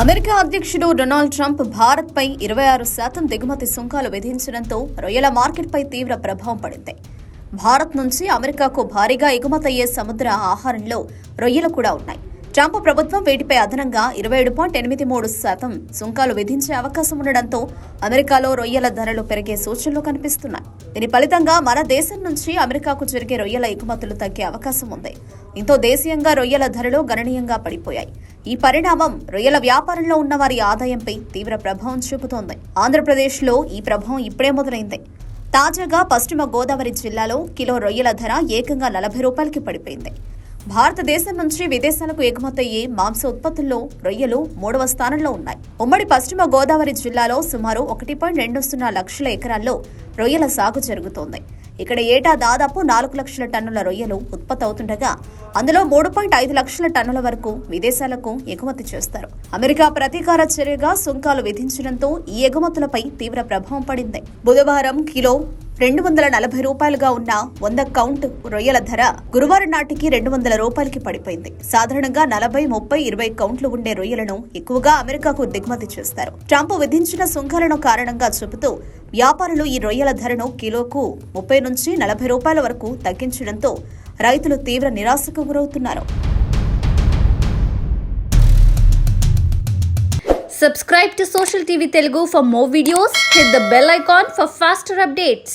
America అధ్యక్షుడు Donald Trump భారత్పై 26% దిగుమతి సుంకాలు విధించడంతో రొయ్యల మార్కెట్పై తీవ్ర ప్రభావం పడింది. భారత్ నుంచి అమెరికాకు భారీగా ఎగుమతయ్యే సముద్ర ఆహారంలో రొయ్యలు కూడా ఉన్నాయి. ట్రంప్ ప్రభుత్వం వీటిపై అదనంగా 27.83% సుంకాలు విధించే అవకాశం ఉండడంతో అమెరికాలో రొయ్యల ధరలు పెరిగే సూచనలు కనిపిస్తున్నాయి. దీని ఫలితంగా మన దేశం నుంచి అమెరికాకు జరిగే రొయ్యల ఎగుమతులు తగ్గే అవకాశం ఉంది. దీంతో దేశీయంగా రొయ్యల ధరలు గణనీయంగా పడిపోయాయి. ఈ పరిణామం రొయ్యల వ్యాపారంలో ఉన్న వారి ఆదాయంపై తీవ్ర ప్రభావం చూపుతోంది. ఆంధ్రప్రదేశ్లో ఈ ప్రభావం ఇప్పుడే మొదలైంది. తాజాగా పశ్చిమ గోదావరి జిల్లాలో కిలో రొయ్యల ధర ఏకంగా 40 రూపాయలకి పడిపోయింది. భారతదేశం నుంచి విదేశాలకు ఎగుమతయ్యే మాంస ఉత్పత్తుల్లో రొయ్యలు 3వ స్థానంలో ఉన్నాయి. ఉమ్మడి పశ్చిమ గోదావరి జిల్లాలో సుమారు 1.20 లక్షల ఎకరాల్లో రొయ్యల సాగు జరుగుతోంది. ఇక్కడ ఏటా దాదాపు 4 లక్షల టన్నుల రొయ్యలు ఉత్పత్తి అవుతుండగా అందులో 3.5 లక్షల టన్నుల వరకు విదేశాలకు ఎగుమతి చేస్తారు. అమెరికా ప్రతీకార చర్యగా సుంకాలు విధించడంతో ఈ ఎగుమతులపై తీవ్ర ప్రభావం పడింది. బుధవారం కిలో 240 రూపాయలుగా ఉన్న 100 కౌంట్ రొయ్యల ధర గురువారం నాటికి 200 రూపాయలకి పడిపోయింది. సాధారణంగా 40, 30, 20 కౌంట్లు ఉండే రొయ్యలను ఎక్కువగా అమెరికాకు దిగుమతి చేస్తారు. ట్రంప్ విధించిన సుంకాలను కారణంగా చెబుతూ వ్యాపారులు ఈ రొయ్యల ధరను కిలోకు 30 నుంచి 40 రూపాయల వరకు తగ్గించడంతో రైతులు తీవ్ర నిరాశకు గురవుతున్నారు. Subscribe to Social TV Telugu for more videos. Hit the bell icon for faster updates.